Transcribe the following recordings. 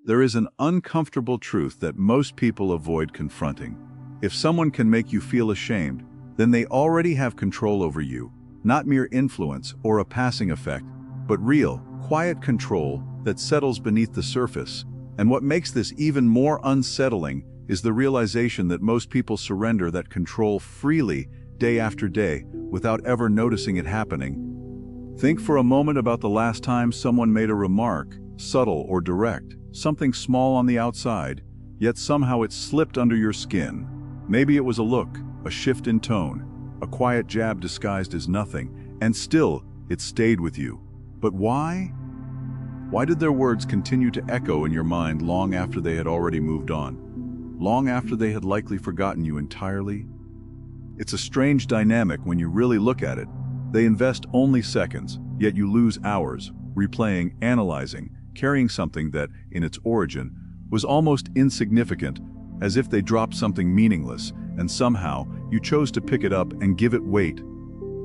There is an uncomfortable truth that most people avoid confronting. If someone can make you feel ashamed, then they already have control over you, not mere influence or a passing effect, but real, quiet control that settles beneath the surface. And what makes this even more unsettling is the realization that most people surrender that control freely, day after day, without ever noticing it happening. Think for a moment about the last time someone made a remark, subtle or direct, something small on the outside, yet somehow it slipped under your skin. Maybe it was a look, a shift in tone, a quiet jab disguised as nothing, and still it stayed with you. But why? Why did their words continue to echo in your mind long after they had already moved on? Long after they had likely forgotten you entirely? It's a strange dynamic when you really look at it. They invest only seconds, yet you lose hours, replaying, analyzing, carrying something that, in its origin, was almost insignificant, as if they dropped something meaningless, and somehow you chose to pick it up and give it weight.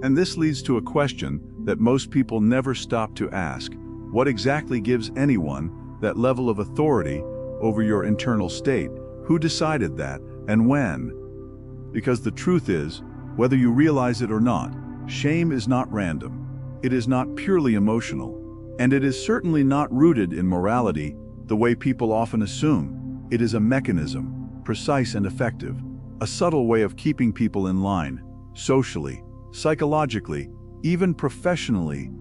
And this leads to a question that most people never stop to ask. What exactly gives anyone that level of authority over your internal state? Who decided that, and when? Because the truth is, whether you realize it or not, shame is not random. It is not purely emotional. And it is certainly not rooted in morality the way people often assume. It is a mechanism, precise and effective, a subtle way of keeping people in line, socially, psychologically, even professionally.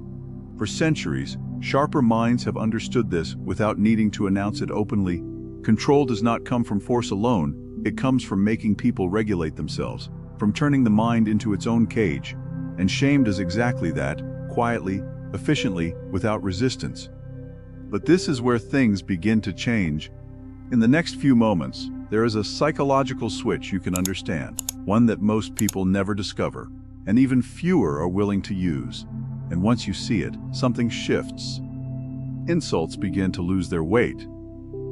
For centuries, sharper minds have understood this without needing to announce it openly. Control does not come from force alone, it comes from making people regulate themselves, from turning the mind into its own cage. And shame does exactly that, quietly, efficiently, without resistance. But this is where things begin to change. In the next few moments, there is a psychological switch you can understand, one that most people never discover, and even fewer are willing to use. And once you see it, something shifts. Insults begin to lose their weight.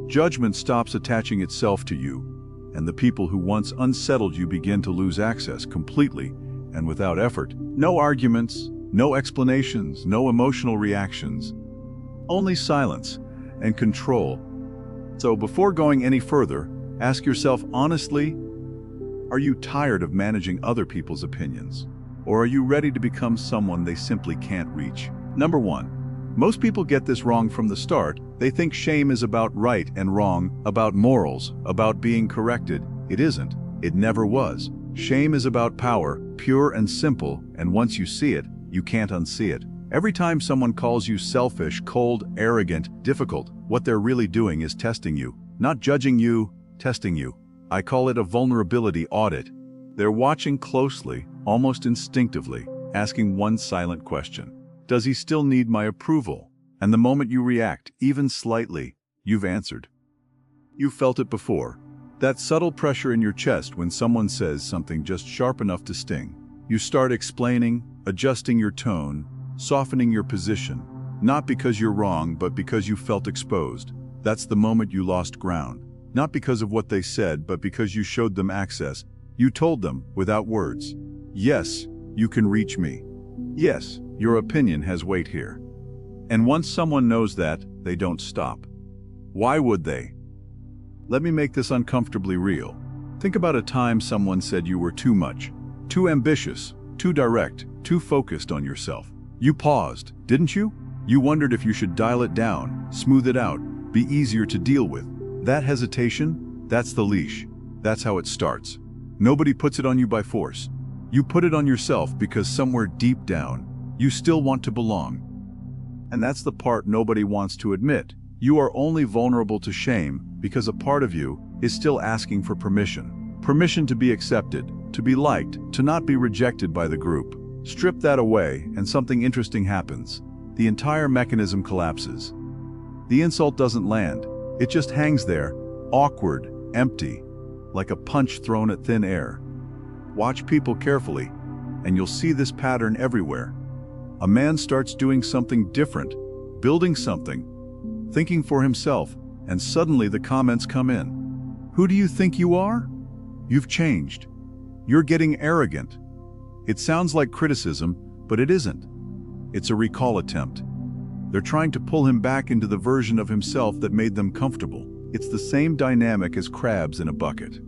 Judgment stops attaching itself to you, and the people who once unsettled you begin to lose access completely and without effort. No arguments, no explanations, no emotional reactions. Only silence and control. So before going any further, ask yourself honestly, are you tired of managing other people's opinions? Or are you ready to become someone they simply can't reach? Number one, most people get this wrong from the start. They think shame is about right and wrong, about morals, about being corrected. It isn't. It never was. Shame is about power, pure and simple, and once you see it, you can't unsee it. Every time someone calls you selfish, cold, arrogant, difficult, what they're really doing is testing you. Not judging you, testing you. I call it a vulnerability audit. They're watching closely, almost instinctively, asking one silent question. Does he still need my approval? And the moment you react, even slightly, you've answered. You've felt it before. That subtle pressure in your chest when someone says something just sharp enough to sting. You start explaining, adjusting your tone, softening your position, not because you're wrong, but because you felt exposed. That's the moment you lost ground. Not because of what they said, but because you showed them access. You told them, without words, yes, you can reach me. Yes, your opinion has weight here. And once someone knows that, they don't stop. Why would they? Let me make this uncomfortably real. Think about a time someone said you were too much, too ambitious, too direct, too focused on yourself. You paused, didn't you? You wondered if you should dial it down, smooth it out, be easier to deal with. That hesitation, that's the leash. That's how it starts. Nobody puts it on you by force. You put it on yourself because somewhere deep down, you still want to belong. And that's the part nobody wants to admit. You are only vulnerable to shame because a part of you is still asking for permission. Permission to be accepted, to be liked, to not be rejected by the group. Strip that away and something interesting happens. The entire mechanism collapses. The insult doesn't land. It just hangs there, awkward, empty, like a punch thrown at thin air. Watch people carefully, and you'll see this pattern everywhere. A man starts doing something different, building something, thinking for himself, and suddenly the comments come in. Who do you think you are? You've changed. You're getting arrogant. It sounds like criticism, but it isn't. It's a recall attempt. They're trying to pull him back into the version of himself that made them comfortable. It's the same dynamic as crabs in a bucket.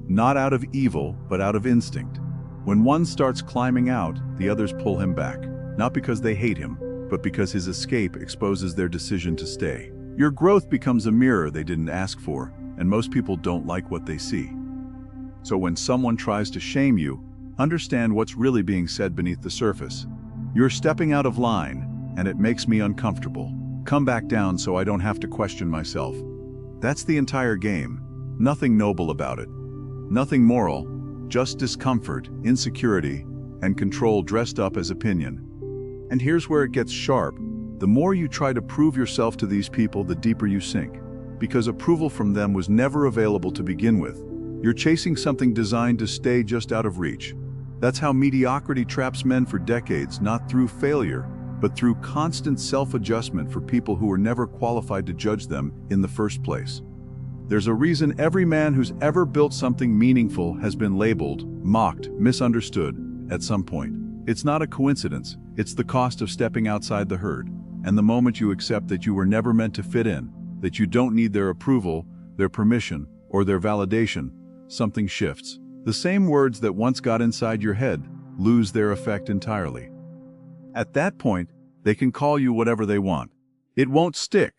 Not out of evil, but out of instinct. When one starts climbing out, the others pull him back. Not because they hate him, but because his escape exposes their decision to stay. Your growth becomes a mirror they didn't ask for, and most people don't like what they see. So when someone tries to shame you, understand what's really being said beneath the surface. You're stepping out of line, and it makes me uncomfortable. Come back down so I don't have to question myself. That's the entire game. Nothing noble about it. Nothing moral, just discomfort, insecurity, and control dressed up as opinion. And here's where it gets sharp. The more you try to prove yourself to these people, the deeper you sink. Because approval from them was never available to begin with. You're chasing something designed to stay just out of reach. That's how mediocrity traps men for decades, not through failure, but through constant self-adjustment for people who were never qualified to judge them in the first place. There's a reason every man who's ever built something meaningful has been labeled, mocked, misunderstood at some point. It's not a coincidence, it's the cost of stepping outside the herd. And the moment you accept that you were never meant to fit in, that you don't need their approval, their permission, or their validation, something shifts. The same words that once got inside your head lose their effect entirely. At that point, they can call you whatever they want. It won't stick,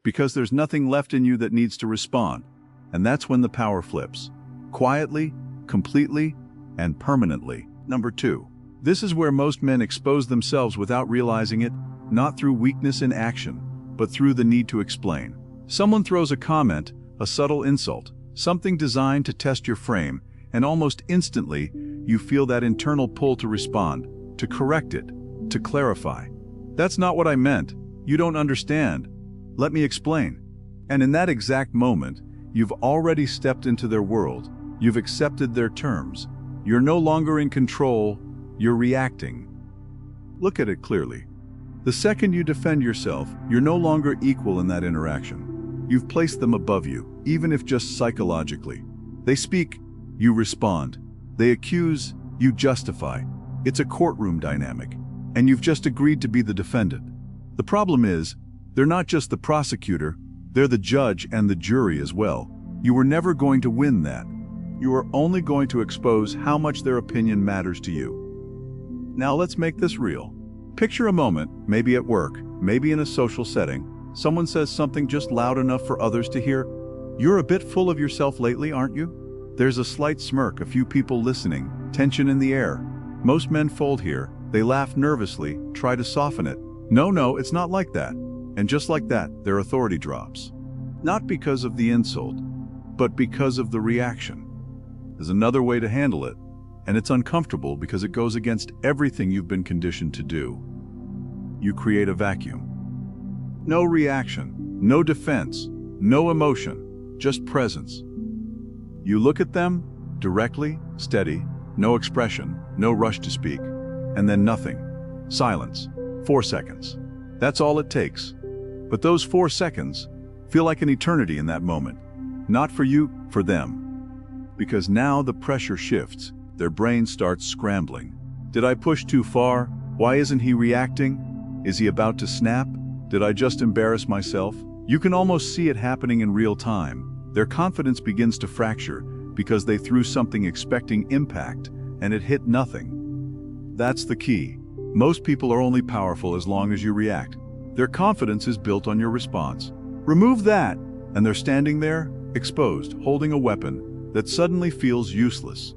because there's nothing left in you that needs to respond. And that's when the power flips. Quietly, completely, and permanently. Number 2. This is where most men expose themselves without realizing it, not through weakness in action, but through the need to explain. Someone throws a comment, a subtle insult, something designed to test your frame, and almost instantly, you feel that internal pull to respond, to correct it, to clarify. That's not what I meant. You don't understand. Let me explain. And in that exact moment, you've already stepped into their world. You've accepted their terms. You're no longer in control, you're reacting. Look at it clearly. The second you defend yourself, you're no longer equal in that interaction. You've placed them above you, even if just psychologically. They speak, you respond. They accuse, you justify. It's a courtroom dynamic, and you've just agreed to be the defendant. The problem is, they're not just the prosecutor, they're the judge and the jury as well. You were never going to win that. You are only going to expose how much their opinion matters to you. Now let's make this real. Picture a moment, maybe at work, maybe in a social setting. Someone says something just loud enough for others to hear. You're a bit full of yourself lately, aren't you? There's a slight smirk, a few people listening, tension in the air. Most men fold here. They laugh nervously, try to soften it. No, it's not like that. And just like that, their authority drops. Not because of the insult, but because of the reaction. There's another way to handle it, and it's uncomfortable because it goes against everything you've been conditioned to do. You create a vacuum. No reaction, no defense, no emotion, just presence. You look at them, directly, steady, no expression, no rush to speak, and then nothing. Silence. 4 seconds. That's all it takes. But those 4 seconds feel like an eternity in that moment. Not for you, for them. Because now the pressure shifts. Their brain starts scrambling. Did I push too far? Why isn't he reacting? Is he about to snap? Did I just embarrass myself? You can almost see it happening in real time. Their confidence begins to fracture because they threw something expecting impact and it hit nothing. That's the key. Most people are only powerful as long as you react. Their confidence is built on your response. Remove that, and they're standing there, exposed, holding a weapon that suddenly feels useless.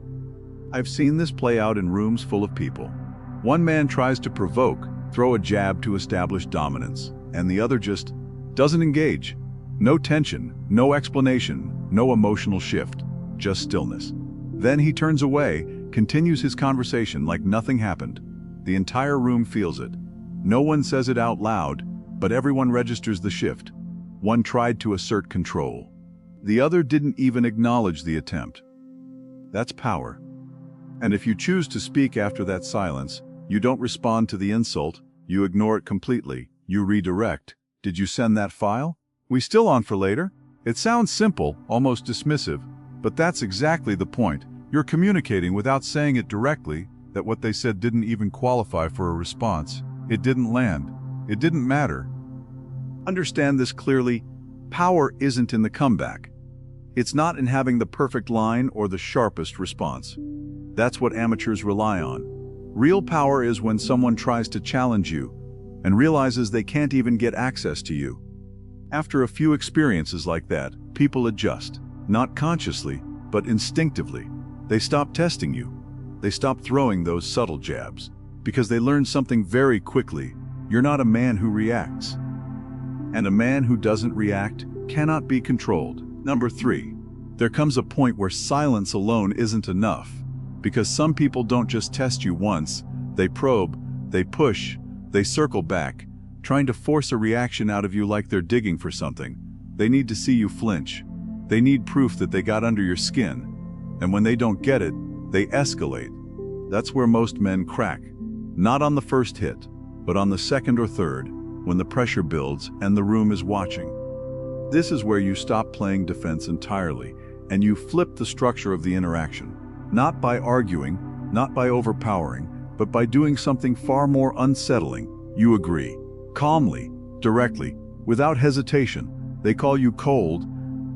I've seen this play out in rooms full of people. One man tries to provoke, throw a jab to establish dominance, and the other just doesn't engage. No tension, no explanation, no emotional shift, just stillness. Then he turns away, continues his conversation like nothing happened. The entire room feels it. No one says it out loud, but everyone registers the shift. One tried to assert control. The other didn't even acknowledge the attempt. That's power. And if you choose to speak after that silence, you don't respond to the insult, you ignore it completely, you redirect. Did you send that file? We still on for later? It sounds simple, almost dismissive, but that's exactly the point. You're communicating without saying it directly that what they said didn't even qualify for a response. It didn't land. It didn't matter. Understand this clearly. Power isn't in the comeback. It's not in having the perfect line or the sharpest response. That's what amateurs rely on. Real power is when someone tries to challenge you and realizes they can't even get access to you. After a few experiences like that, people adjust, not consciously, but instinctively. They stop testing you. They stop throwing those subtle jabs, because they learn something very quickly. You're not a man who reacts. And a man who doesn't react cannot be controlled. Number 3, there comes a point where silence alone isn't enough, because some people don't just test you once, they probe, they push, they circle back, trying to force a reaction out of you like they're digging for something. They need to see you flinch. They need proof that they got under your skin. And when they don't get it, they escalate. That's where most men crack. Not on the first hit, but on the second or third, when the pressure builds and the room is watching. This is where you stop playing defense entirely, and you flip the structure of the interaction. Not by arguing, not by overpowering, but by doing something far more unsettling. You agree. Calmly, directly, without hesitation. They call you cold.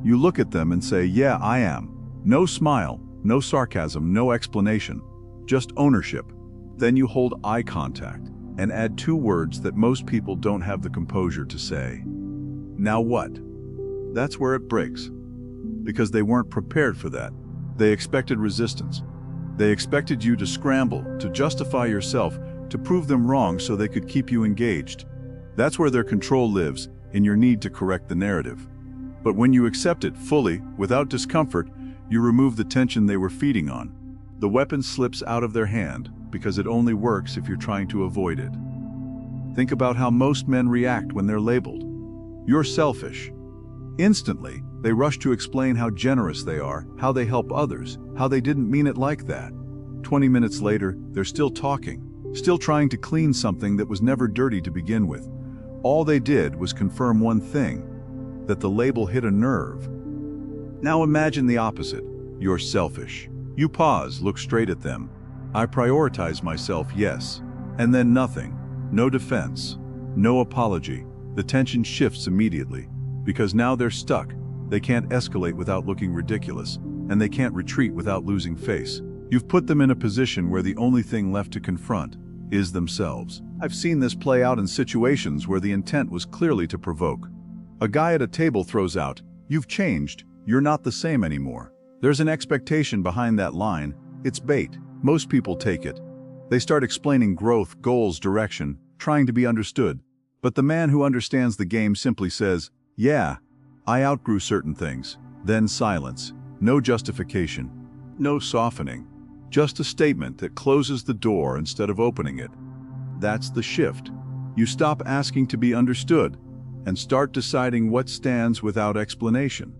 You look at them and say, "Yeah, I am." No smile, no sarcasm, no explanation. Just ownership. Then you hold eye contact and add 2 words that most people don't have the composure to say. Now what? That's where it breaks. Because they weren't prepared for that. They expected resistance. They expected you to scramble, to justify yourself, to prove them wrong so they could keep you engaged. That's where their control lives, in your need to correct the narrative. But when you accept it fully, without discomfort, you remove the tension they were feeding on. The weapon slips out of their hand, because it only works if you're trying to avoid it. Think about how most men react when they're labeled. You're selfish. Instantly, they rush to explain how generous they are, how they help others, how they didn't mean it like that. 20 minutes later, they're still talking, still trying to clean something that was never dirty to begin with. All they did was confirm one thing, that the label hit a nerve. Now imagine the opposite. You're selfish. You pause, look straight at them. I prioritize myself, yes. And then nothing. No defense. No apology. The tension shifts immediately. Because now they're stuck. They can't escalate without looking ridiculous. And they can't retreat without losing face. You've put them in a position where the only thing left to confront is themselves. I've seen this play out in situations where the intent was clearly to provoke. A guy at a table throws out, "You've changed. You're not the same anymore." There's an expectation behind that line. It's bait. Most people take it. They start explaining growth, goals, direction, trying to be understood. But the man who understands the game simply says, "Yeah, I outgrew certain things." Then silence. No justification. No softening. Just a statement that closes the door instead of opening it. That's the shift. You stop asking to be understood and start deciding what stands without explanation.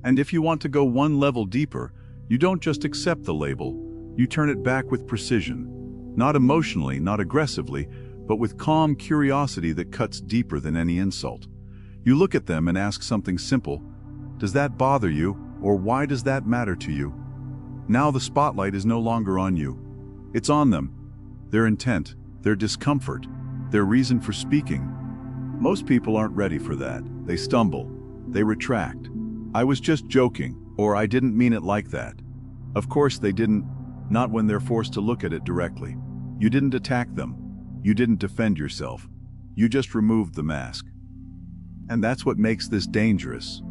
And if you want to go one level deeper, you don't just accept the label, you turn it back with precision. Not emotionally, not aggressively, but with calm curiosity that cuts deeper than any insult. You look at them and ask something simple. Does that bother you, or why does that matter to you? Now the spotlight is no longer on you. It's on them. Their intent, their discomfort, their reason for speaking. Most people aren't ready for that. They stumble. They retract. "I was just joking," or "I didn't mean it like that." Of course they didn't, not when they're forced to look at it directly. You didn't attack them. You didn't defend yourself. You just removed the mask. And that's what makes this dangerous.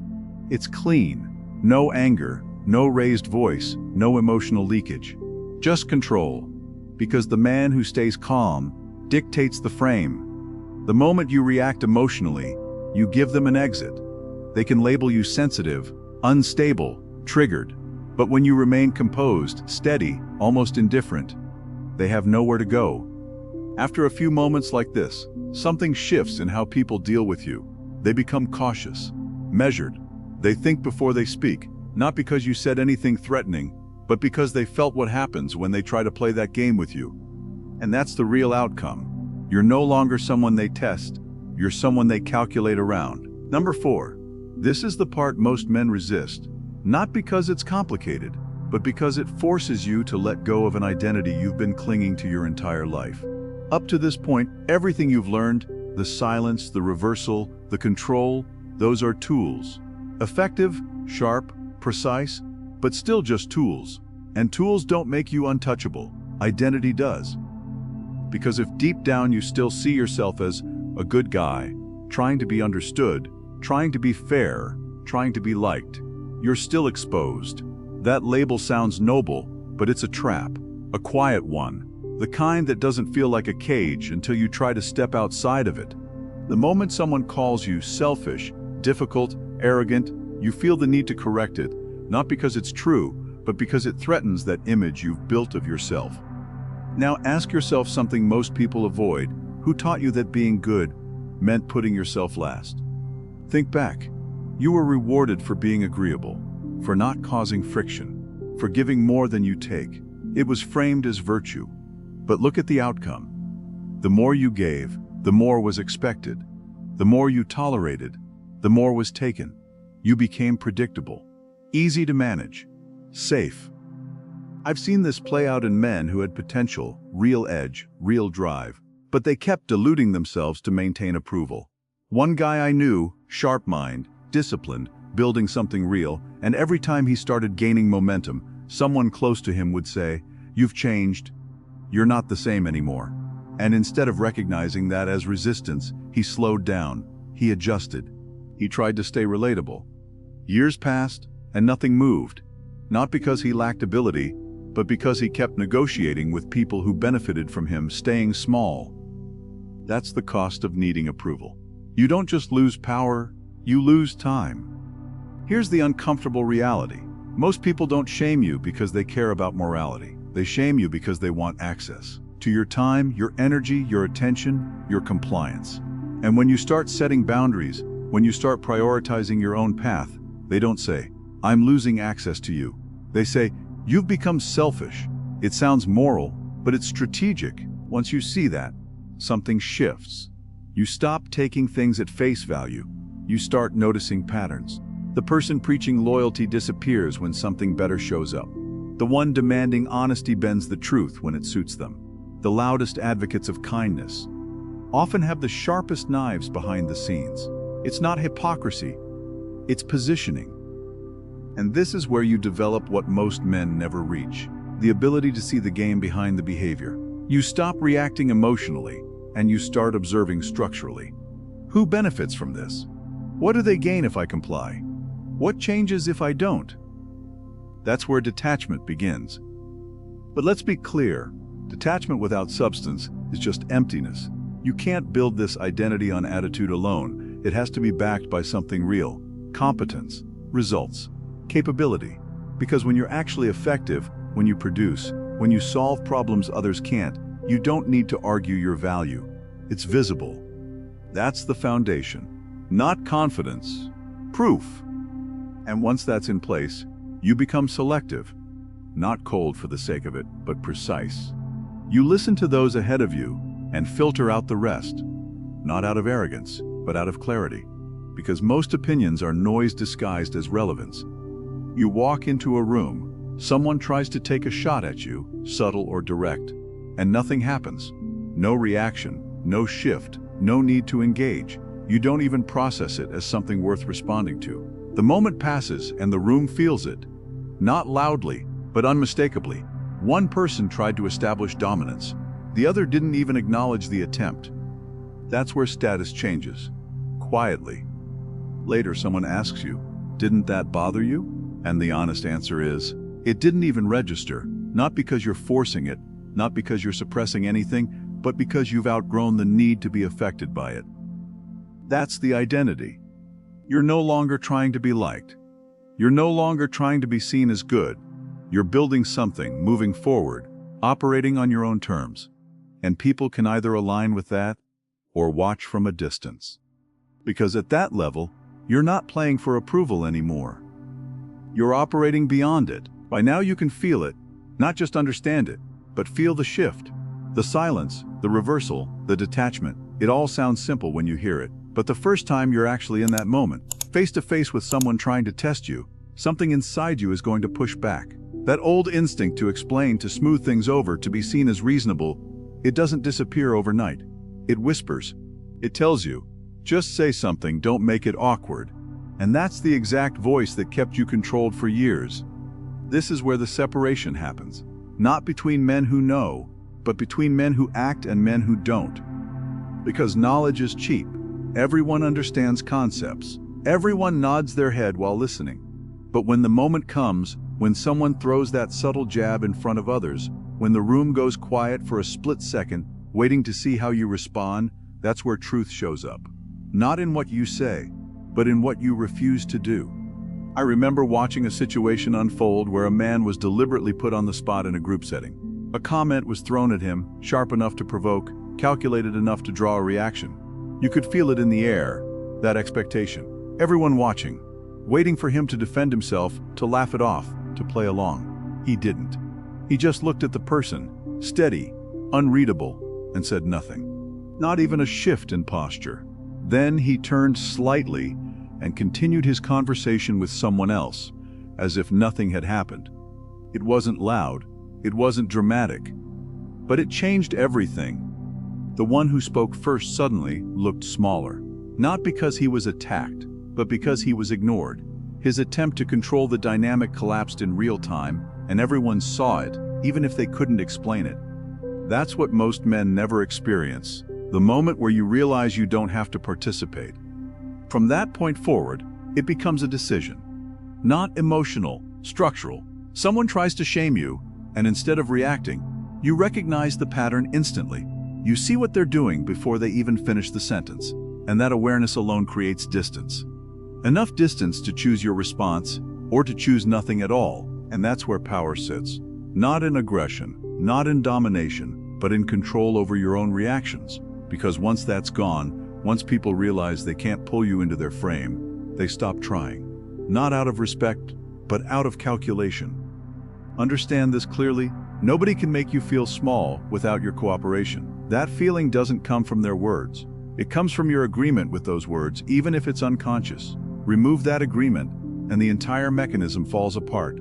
It's clean. No anger, no raised voice, no emotional leakage. Just control. Because the man who stays calm dictates the frame. The moment you react emotionally, you give them an exit. They can label you sensitive, unstable, triggered. But when you remain composed, steady, almost indifferent, they have nowhere to go. After a few moments like this, something shifts in how people deal with you. They become cautious, measured. They think before they speak, not because you said anything threatening, but because they felt what happens when they try to play that game with you. And that's the real outcome. You're no longer someone they test, you're someone they calculate around. Number 4. This is the part most men resist, not because it's complicated, but because it forces you to let go of an identity you've been clinging to your entire life. Up to this point, everything you've learned, the silence, the reversal, the control, those are tools. Effective, sharp, precise, but still just tools. And tools don't make you untouchable. Identity does. Because if deep down you still see yourself as a good guy, trying to be understood, trying to be fair, trying to be liked, you're still exposed. That label sounds noble, but it's a trap, a quiet one, the kind that doesn't feel like a cage until you try to step outside of it. The moment someone calls you selfish, difficult, arrogant, you feel the need to correct it, not because it's true, but because it threatens that image you've built of yourself. Now ask yourself something most people avoid. Who taught you that being good meant putting yourself last? Think back. You were rewarded for being agreeable, for not causing friction, for giving more than you take. It was framed as virtue. But look at the outcome. The more you gave, the more was expected. The more you tolerated, the more was taken. You became predictable, easy to manage, safe. I've seen this play out in men who had potential, real edge, real drive, but they kept deluding themselves to maintain approval. One guy I knew, sharp mind, disciplined, building something real, and every time he started gaining momentum, someone close to him would say, "You've changed. You're not the same anymore." And instead of recognizing that as resistance, he slowed down, he adjusted. He tried to stay relatable. Years passed, and nothing moved. Not because he lacked ability, but because he kept negotiating with people who benefited from him staying small. That's the cost of needing approval. You don't just lose power, you lose time. Here's the uncomfortable reality. Most people don't shame you because they care about morality. They shame you because they want access to your time, your energy, your attention, your compliance. And when you start setting boundaries, when you start prioritizing your own path, they don't say, "I'm losing access to you." They say, "You've become selfish." It sounds moral, but it's strategic. Once you see that, something shifts. You stop taking things at face value. You start noticing patterns. The person preaching loyalty disappears when something better shows up. The one demanding honesty bends the truth when it suits them. The loudest advocates of kindness often have the sharpest knives behind the scenes. It's not hypocrisy, it's positioning. And this is where you develop what most men never reach, the ability to see the game behind the behavior. You stop reacting emotionally, and you start observing structurally. Who benefits from this? What do they gain if I comply? What changes if I don't? That's where detachment begins. But let's be clear, detachment without substance is just emptiness. You can't build this identity on attitude alone. It has to be backed by something real: competence, results, capability. Because when you're actually effective, when you produce, when you solve problems others can't, you don't need to argue your value. It's visible. That's the foundation. Not confidence, proof. And once that's in place, you become selective. Not cold for the sake of it, but precise. You listen to those ahead of you and filter out the rest. Not out of arrogance, but out of clarity. Because most opinions are noise disguised as relevance. You walk into a room, someone tries to take a shot at you, subtle or direct, and nothing happens. No reaction, no shift, no need to engage. You don't even process it as something worth responding to. The moment passes and the room feels it. Not loudly, but unmistakably. One person tried to establish dominance. The other didn't even acknowledge the attempt. That's where status changes. Quietly. Later someone asks you, "Didn't that bother you?" And the honest answer is, it didn't even register. Not because you're forcing it, not because you're suppressing anything, but because you've outgrown the need to be affected by it. That's the identity. You're no longer trying to be liked. You're no longer trying to be seen as good. You're building something, moving forward, operating on your own terms. And people can either align with that or watch from a distance. Because at that level, you're not playing for approval anymore. You're operating beyond it. By now you can feel it, not just understand it, but feel the shift. The silence, the reversal, the detachment. It all sounds simple when you hear it. But the first time you're actually in that moment, face to face with someone trying to test you, something inside you is going to push back. That old instinct to explain, to smooth things over, to be seen as reasonable, it doesn't disappear overnight. It whispers. It tells you, just say something, don't make it awkward. And that's the exact voice that kept you controlled for years. This is where the separation happens. Not between men who know, but between men who act and men who don't. Because knowledge is cheap. Everyone understands concepts. Everyone nods their head while listening. But when the moment comes, when someone throws that subtle jab in front of others, when the room goes quiet for a split second, waiting to see how you respond, that's where truth shows up. Not in what you say, but in what you refuse to do. I remember watching a situation unfold where a man was deliberately put on the spot in a group setting. A comment was thrown at him, sharp enough to provoke, calculated enough to draw a reaction. You could feel it in the air, that expectation. Everyone watching, waiting for him to defend himself, to laugh it off, to play along. He didn't. He just looked at the person, steady, unreadable, and said nothing. Not even a shift in posture. Then he turned slightly and continued his conversation with someone else, as if nothing had happened. It wasn't loud, it wasn't dramatic, but it changed everything. The one who spoke first suddenly looked smaller, not because he was attacked, but because he was ignored. His attempt to control the dynamic collapsed in real time, and everyone saw it, even if they couldn't explain it. That's what most men never experience, the moment where you realize you don't have to participate. From that point forward, it becomes a decision. Not emotional, structural. Someone tries to shame you, and instead of reacting, you recognize the pattern instantly. You see what they're doing before they even finish the sentence, and that awareness alone creates distance. Enough distance to choose your response, or to choose nothing at all, and that's where power sits. Not in aggression, not in domination, but in control over your own reactions. Because once that's gone, once people realize they can't pull you into their frame, they stop trying. Not out of respect, but out of calculation. Understand this clearly. Nobody can make you feel small without your cooperation. That feeling doesn't come from their words. It comes from your agreement with those words, even if it's unconscious. Remove that agreement, and the entire mechanism falls apart.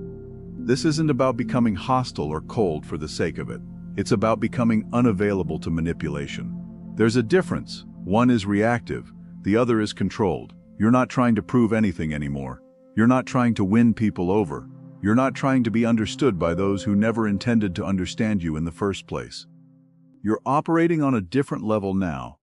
This isn't about becoming hostile or cold for the sake of it. It's about becoming unavailable to manipulation. There's a difference. One is reactive, the other is controlled. You're not trying to prove anything anymore. You're not trying to win people over. You're not trying to be understood by those who never intended to understand you in the first place. You're operating on a different level now.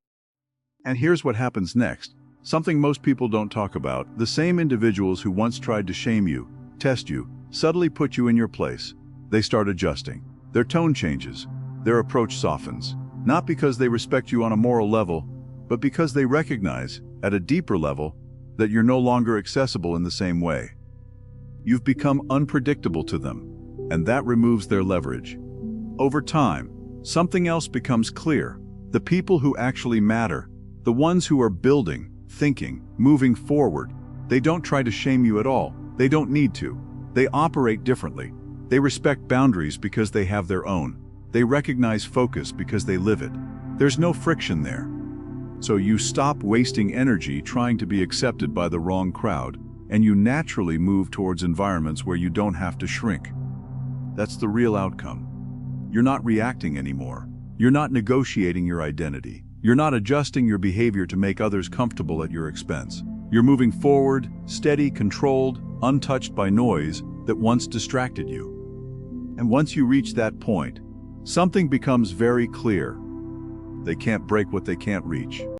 And here's what happens next. Something most people don't talk about. The same individuals who once tried to shame you, test you, subtly put you in your place. They start adjusting. Their tone changes. Their approach softens. Not because they respect you on a moral level, but because they recognize, at a deeper level, that you're no longer accessible in the same way. You've become unpredictable to them, and that removes their leverage. Over time, something else becomes clear. The people who actually matter, the ones who are building, thinking, moving forward, they don't try to shame you at all. They don't need to. They operate differently. They respect boundaries because they have their own. They recognize focus because they live it. There's no friction there. So you stop wasting energy trying to be accepted by the wrong crowd, and you naturally move towards environments where you don't have to shrink. That's the real outcome. You're not reacting anymore. You're not negotiating your identity. You're not adjusting your behavior to make others comfortable at your expense. You're moving forward, steady, controlled, untouched by noise that once distracted you. And once you reach that point, something becomes very clear. They can't break what they can't reach.